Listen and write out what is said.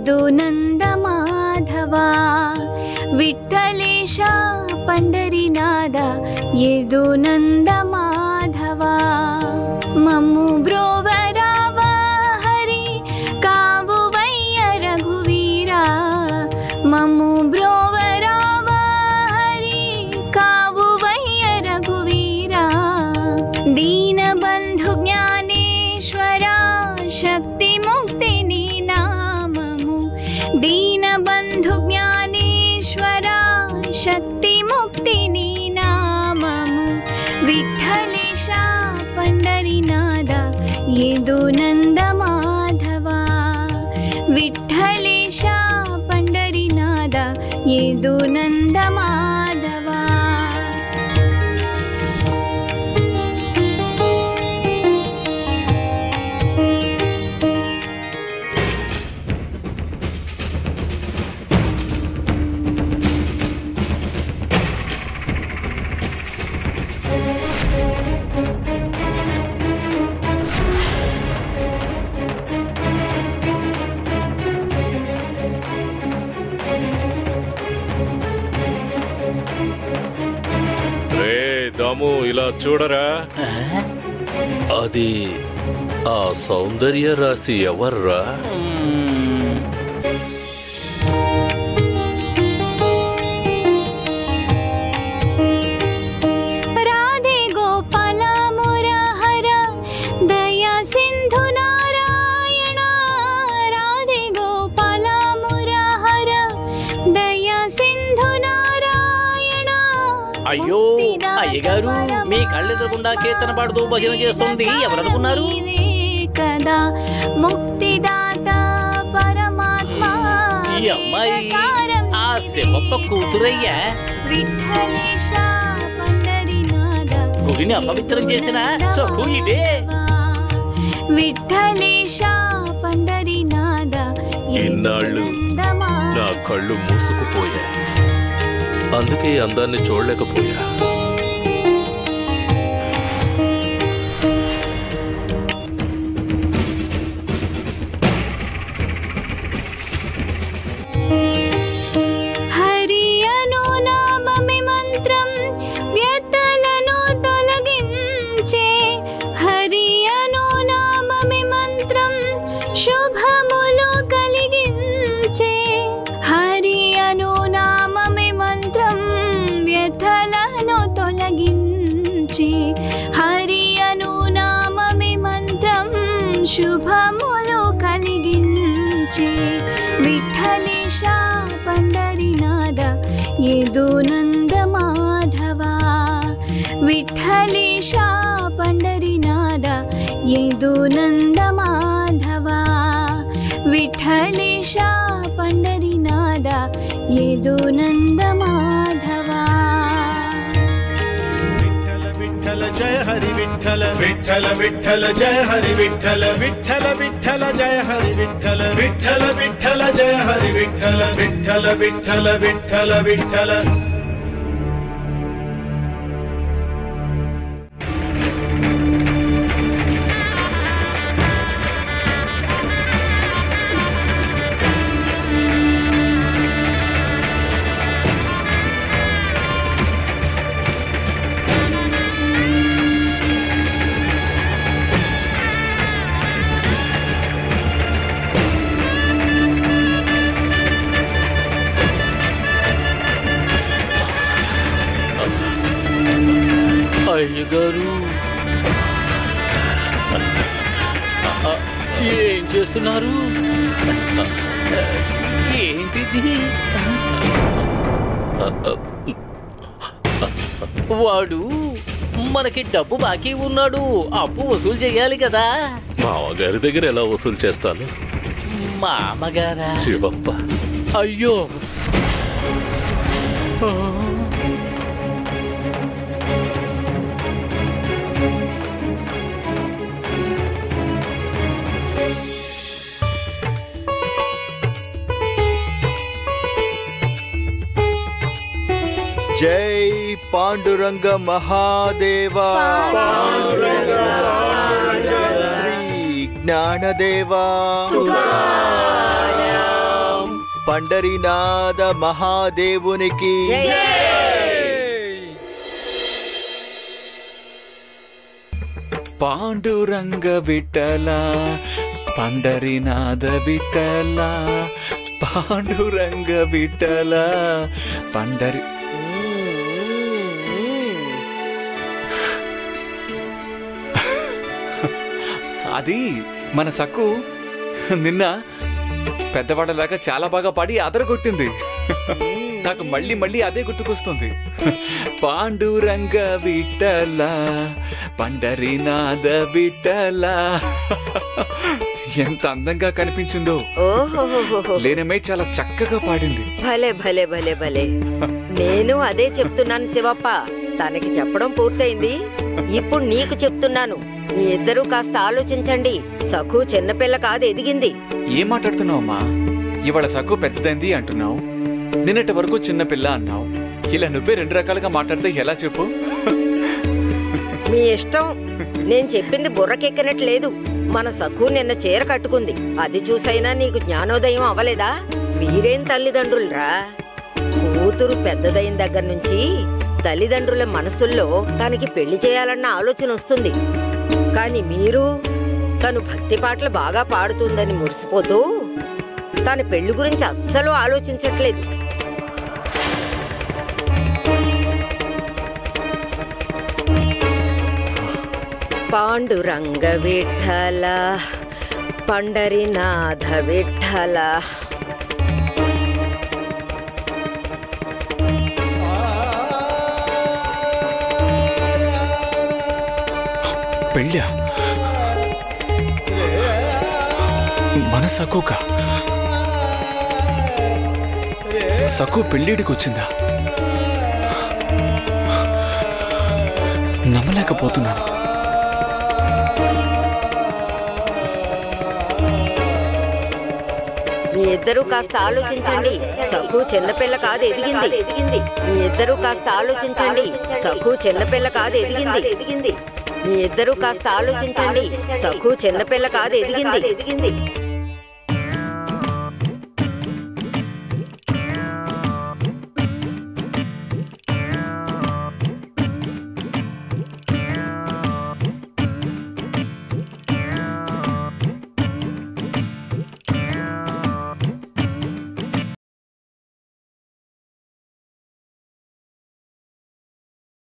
यदुनंद माधवा विठ्ठलेश पंढरीनाथ यदुनंद माधवा मम्मु ब्रोवराव हरि कावुवय्य रघुवीरा मम्मु ब्रोवराव हरि कावुवय्य रघुवीरा दीनबंधु ज्ञानेश्वरा शक्ति मुक्ति नाममु दीनबंधु ज्ञानेश्वरा शक्ति मुक्ति नाममु विठ्ठलेश पंढरीनाथ यदुनंद माधवा विठ्ठलेश पंढरीनाथ यदुनंद माधवा దాము ఇలా చూడరా అది ఆ సౌందర్య రాశి ఎవర్రా రాధే గోపాల మురహర దయా సింధు నారాయణ రాధే గోపాల మురహర దయా సింధు నారాయణ అయ్యో అయ్యగారు మీ కళ్ళెదురకుండా కీర్తన పాడుతూ భజన చేస్తుంది ఎవరనుకున్నారు కదా ముక్తిదాత పరమాత్మ ఈ అమ్మాయి ఆ శివప్ప కూతురయ్యా విఠలేశ పండరీనాథ గుడిని అపవిత్రం చేసిన సఖు ఇదే విఠలేశ పండరీనాథ ఇన్నాళ్ళు నా కళ్ళు మూసుకుపోయాయి అందుకే అందాన్ని చూడలేకపోయా హరి అను నామమే మంత్రం వ్యతలను తొలగించే హరి అను నామమే మంత్రం శుభములు కలిగించే హరి అను నామమే మంత్రం వ్యతలను తొలగించే హరి అను నామమే మంత్రం శుభములు కలిగించే విఠలేశ పండరీనాథ యదునంద మాధవా విఠలేశ పండరీనాథ యదునంద మాధవా విఠలేశ పండరీనాథ యదునంద మాధవా विठ्ठल जय हरि विठ्ठल विठ्ठल विठ्ठल जय हरि विठ्ठल विठ्ठल विठ्ठल जय हरि विठ्ठल विठ्ठल विठ्ठल जय हरि विठ्ठल विठ्ठल विठ्ठल विठ्ठल विठ्ठल అయ్యగారు ఏం చేస్తున్నారు ఏంటిది వాడు మనకి డబ్బు బాకీ ఉన్నాడు అప్పు వసూలు చేయాలి కదా మామగారి దగ్గర ఎలా వసూలు చేస్తాను మామగారా శివప్ప అయ్యో जय पांडुरंग महादेवा श्री ज्ञानदेवा పండరీనాథ మహాదేవునికి పాండురంగ విఠల పండరీనాథ విఠల పాండురంగ విఠల పండరి అది మన సక్కు నిన్న పెద్దవాడలాగా చాలా బాగా పాడి అదరగొట్టింది. నాకు మళ్ళీ మళ్ళీ అదే గుర్తుకొస్తుంది. పాండురంగ విఠల పండరీనాథ విఠల ఎంత అందంగా కనిపించిందో. లేనమే చాలా చక్కగా పాడింది. భలే భలే భలే భలే. నేను అదే చెప్తున్నాను శివప్ప. తనకి చెప్పడం పూర్తయింది, ఇప్పుడు నీకు చెప్తున్నాను. మీ ఇద్దరూ కాస్త ఆలోచించండి. సఖు చిన్నపిల్ల కాదు, ఎదిగింది. ఏం మాట్లాడుతున్నావు అమ్మా? ఇవాళ సక్కు పెద్దదైంది అంటున్నావు, నిన్నటి వరకు చిన్నపిల్ల అన్నావు. ఇలా నువ్వే రెండు రకాలుగా మాట్లాడితే ఎలా చెప్పు? మీ ఇష్టం. నేను చెప్పింది బుర్రకెక్కినట్లేదు. మన సఖు నిన్న చీర కట్టుకుంది, అది చూసైనా నీకు జ్ఞానోదయం అవ్వలేదా? మీరేం తల్లిదండ్రులరా? కూతురు పెద్దదైన దగ్గర నుంచి తల్లిదండ్రుల మనసుల్లో తనకి పెళ్లి చేయాలన్న ఆలోచన వస్తుంది. కాని మీరు తను భక్తి పాటలు బాగా పాడుతుందని మురిసిపోతూ తన పెళ్లి గురించి అస్సలు ఆలోచించట్లేదు. పాండురంగ విఠల పండరీనాథ విఠల. పెళ్ళా? మన సక్కుకా? సక్కు పెళ్ళిడికి వచ్చిందా? నమ్మలేకపోతున్నాను. మీ ఇద్దరూ కాస్త ఆలోచించండి. సఖు చిన్నపిల్ల కాదు, ఎదిగింది. మీ ఇద్దరూ కాస్త ఆలోచించండి. సఖు చిన్నపిల్ల కాదు, ఎదిగింది. మీ ఇద్దరూ కాస్త ఆలోచించండి. సఖు చిన్నపిల్ల కాదు, ఎదిగింది.